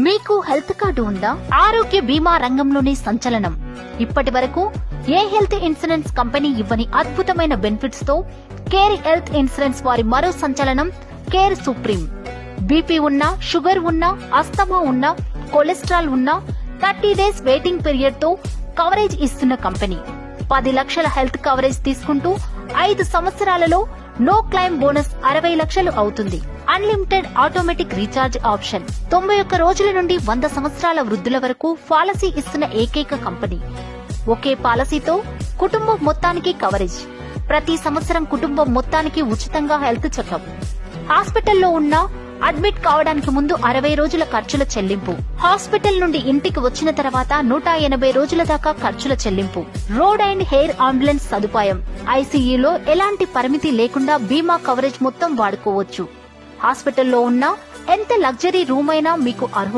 మీకు health card ఉందా? ఆరోగ్య బీమా రంగంలోని సంచలనం. ఇప్పటి వరకు ఏ హెల్త్ ఇన్సూరెన్స్ కంపెనీ ఇవ్వని అద్భుతమైన బెనిఫిట్స్ తో కేర్ హెల్త్ ఇన్సూరెన్స్ వారి మరో సంచలనం కేర్ సుప్రీం. బీపీ ఉన్నా, షుగర్ ఉన్నా, అస్తమా ఉన్నా, కొలెస్ట్రాల్ ఉన్నా 30 డేస్ వెయిటింగ్ పీరియడ్ తో కవరేజ్ ఇస్తున్న కంపెనీ. 10 లక్షల హెల్త్ కవరేజ్ తీసుకుంటూ 5 సంవత్సరాలలో నో క్లైమ్ బోనస్ 60 లక్షలు అవుతుంది. Unlimited automatic recharge option. 91 రోజుల నుండి 100 సంవత్సరాల వృద్ధుల వరకు పాలసీ ఇస్తున్న ఏకైక కంపెనీ. ఒకే పాలసీతో కుటుంబం మొత్తానికి కవరేజ్. ప్రతి సంవత్సరం కుటుంబం మొత్తానికి ఉచితంగా హెల్త్ చెకప్. హాస్పిటల్లో ఉన్నా అడ్మిట్ కావడానికి ముందు 60 రోజుల ఖర్చుల చెల్లింపు. హాస్పిటల్ నుండి ఇంటికి వచ్చిన తర్వాత 180 రోజుల దాకా ఖర్చుల చెల్లింపు. రోడ్ అండ్ హెయిర్ అంబులెన్స్ సదుపాయం. ఐసీయూలో ఎలాంటి పరిమితి లేకుండా బీమా కవరేజ్ మొత్తం వాడుకోవచ్చు. హాస్పిటల్లో ఉన్నా ఎంత లగ్జరీ రూమ్ అయినా మీకు అర్హులు.